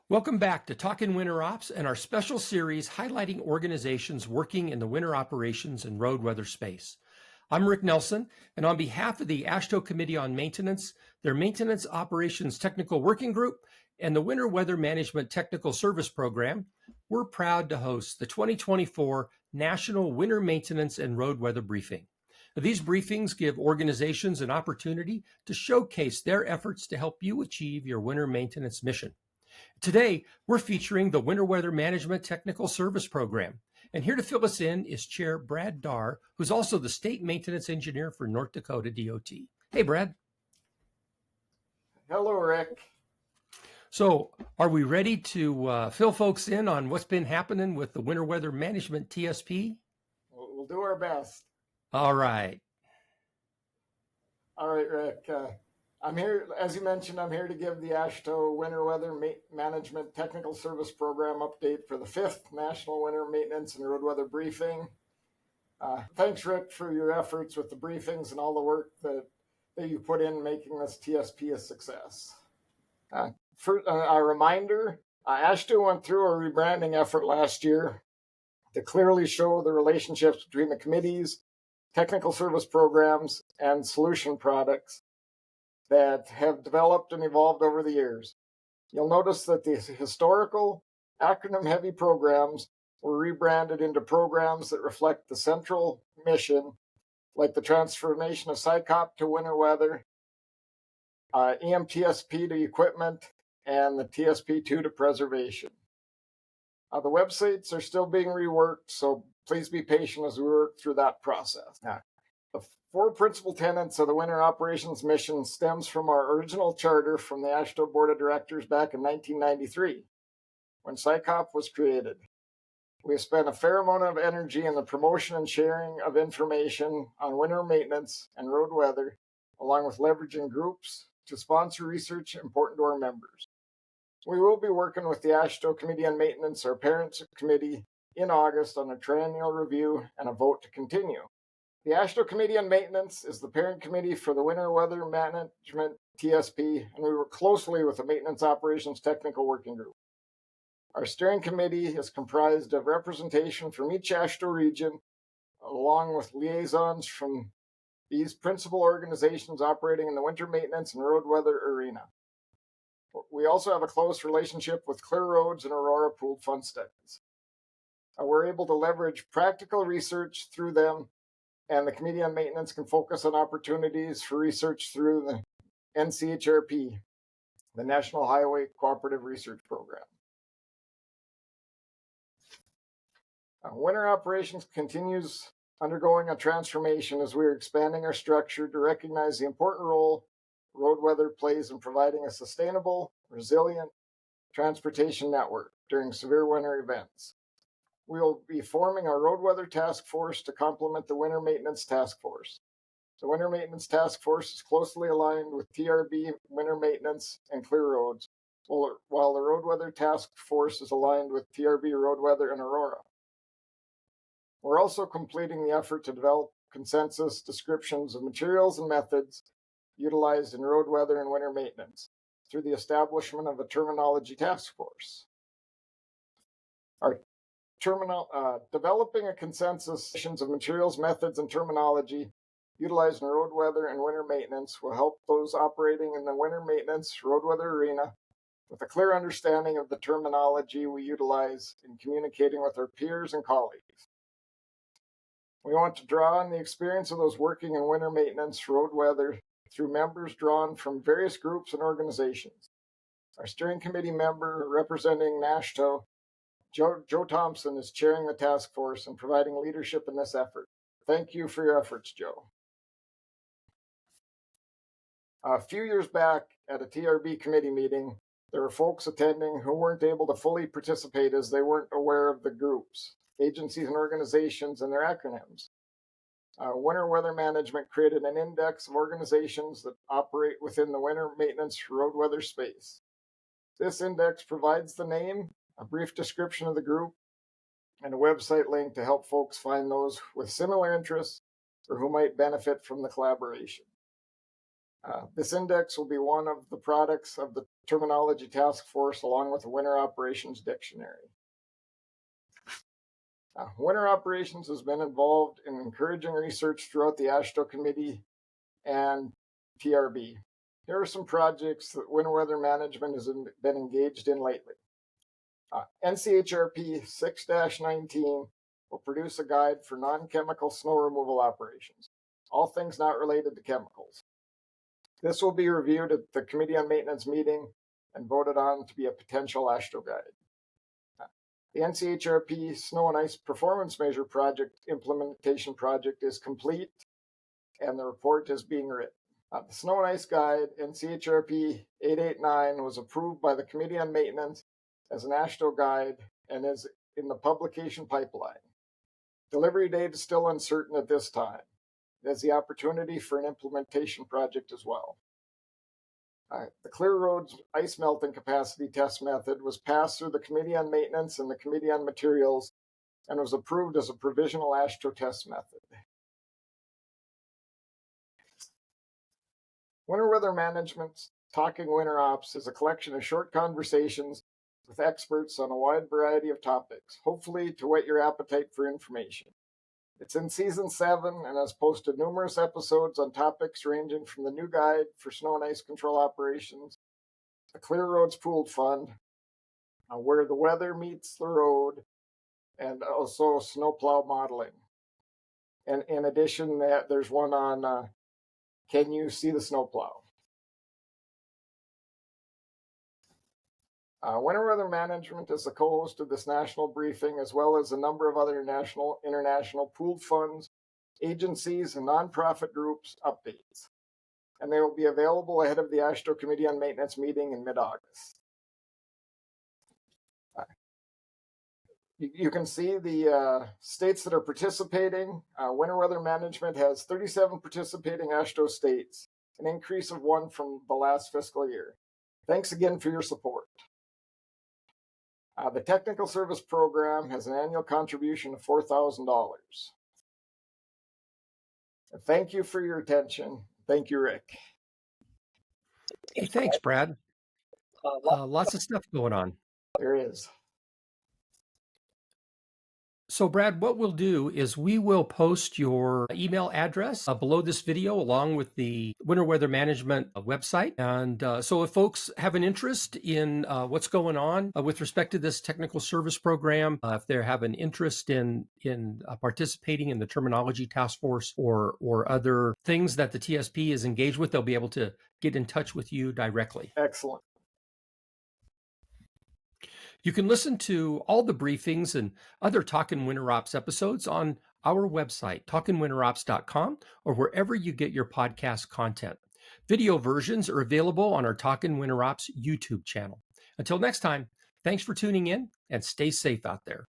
Welcome back to Talkin' Winter Ops and our special series highlighting organizations working in the winter operations and road weather space. I'm Rick Nelson, and on behalf of the AASHTO Committee on Maintenance, their Maintenance Operations Technical Working Group, and the Winter Weather Management Technical Service Program, we're proud to host the 2024 National Winter Maintenance and Road Weather Briefing. These briefings give organizations an opportunity to showcase their efforts to help you achieve your winter maintenance mission. Today, we're featuring the Winter Weather Management Technical Service Program. And here to fill us in is Chair Brad Darr, who's also the State Maintenance Engineer for North Dakota DOT. Hey, Brad. Hello, Rick. So are we ready to fill folks in on what's been happening with the Winter Weather Management TSP? We'll do our best. All right. All right, Rick. I'm here, as you mentioned, I'm here to give the AASHTO Winter Weather Management Technical Service Program update for the 5th National Winter Maintenance and Road Weather Briefing. Thanks, Rick, for your efforts with the briefings and all the work that you put in making this TSP a success. For a reminder, AASHTO went through a rebranding effort last year to clearly show the relationships between the committees, technical service programs, and solution products that have developed and evolved over the years. You'll notice that the historical acronym-heavy programs were rebranded into programs that reflect the central mission, like the transformation of SICOP to winter weather, EMTSP to equipment, and the TSP2 to preservation. The websites are still being reworked, so please be patient as we work through that process. The 4 principal tenets of the winter operations mission stems from our original charter from the AASHTO Board of Directors back in 1993, when SICOP was created. We have spent a fair amount of energy in the promotion and sharing of information on winter maintenance and road weather, along with leveraging groups to sponsor research important to our members. We will be working with the AASHTO Committee on Maintenance, our parent committee, in August on a triennial review and a vote to continue. The AASHTO Committee on Maintenance is the parent committee for the Winter Weather Management TSP, and we work closely with the Maintenance Operations Technical Working Group. Our steering committee is comprised of representation from each AASHTO region, along with liaisons from these principal organizations operating in the winter maintenance and road weather arena. We also have a close relationship with Clear Roads and Aurora Pooled Fund Studies. We're able to leverage practical research through them, and the Committee on Maintenance can focus on opportunities for research through the NCHRP, the National Highway Cooperative Research Program. Winter operations continues undergoing a transformation as we are expanding our structure to recognize the important role road weather plays in providing a sustainable, resilient transportation network during severe winter events. We will be forming our Road Weather Task Force to complement the Winter Maintenance Task Force. The Winter Maintenance Task Force is closely aligned with TRB Winter Maintenance and Clear Roads, while the Road Weather Task Force is aligned with TRB Road Weather and Aurora. We're also completing the effort to develop consensus descriptions of materials and methods utilized in road weather and winter maintenance through the establishment of a terminology task force. Our developing a consensus of materials, methods, and terminology utilized in road weather and winter maintenance will help those operating in the winter maintenance road weather arena with a clear understanding of the terminology we utilize in communicating with our peers and colleagues. We want to draw on the experience of those working in winter maintenance road weather through members drawn from various groups and organizations. Our steering committee member representing AASHTO, Joe Thompson, is chairing the task force and providing leadership in this effort. Thank you for your efforts, Joe. A few years back at a TRB committee meeting, there were folks attending who weren't able to fully participate as they weren't aware of the groups, agencies, and organizations and their acronyms. Winter Weather Management created an index of organizations that operate within the winter maintenance road weather space. This index provides the name, a brief description of the group, and a website link to help folks find those with similar interests or who might benefit from the collaboration. This index will be one of the products of the Terminology Task Force along with the Winter Operations Dictionary. Winter Operations has been involved in encouraging research throughout the AASHTO Committee and TRB. Here are some projects that winter weather management has been engaged in lately. NCHRP 6-19 will produce a guide for non-chemical snow removal operations, all things not related to chemicals. This will be reviewed at the Committee on Maintenance meeting and voted on to be a potential AASHTO guide. The NCHRP Snow and Ice Performance Measure Project implementation project is complete, and the report is being written. The Snow and Ice Guide, NCHRP 889, was approved by the Committee on Maintenance as an AASHTO guide and is in the publication pipeline. Delivery date is still uncertain at this time. There's the opportunity for an implementation project as well. The Clear Roads ice melting capacity test method was passed through the Committee on Maintenance and the Committee on Materials and was approved as a provisional AASHTO test method. Winter Weather Management's Talking Winter Ops is a collection of short conversations with experts on a wide variety of topics, hopefully to whet your appetite for information. It's in season 7 and has posted numerous episodes on topics ranging from the new guide for snow and ice control operations, the Clear Roads Pooled Fund, where the weather meets the road, and also snowplow modeling. And in addition, there's one on can you see the snowplow? Winter Weather Management is the co-host of this national briefing, as well as a number of other national, international pooled funds, agencies, and nonprofit groups updates. And they will be available ahead of the AASHTO Committee on Maintenance meeting in mid-August. You can see the states that are participating. Winter Weather Management has 37 participating AASHTO states, an increase of 1 from the last fiscal year. Thanks again for your support. The Technical Service Program has an annual contribution of $4,000. Thank you for your attention. Thank you, Rick. Hey, thanks, Brad. Lots of stuff going on. There is. So, Brad, what we'll do is we will post your email address below this video along with the Winter Weather Management website. And so if folks have an interest in what's going on with respect to this technical service program, if they have an interest in participating in the Terminology Task Force or other things that the TSP is engaged with, they'll be able to get in touch with you directly. Excellent. You can listen to all the briefings and other Talkin' Winter Ops episodes on our website, talkinwinterops.com, or wherever you get your podcast content. Video versions are available on our Talkin' Winter Ops YouTube channel. Until next time, thanks for tuning in and stay safe out there.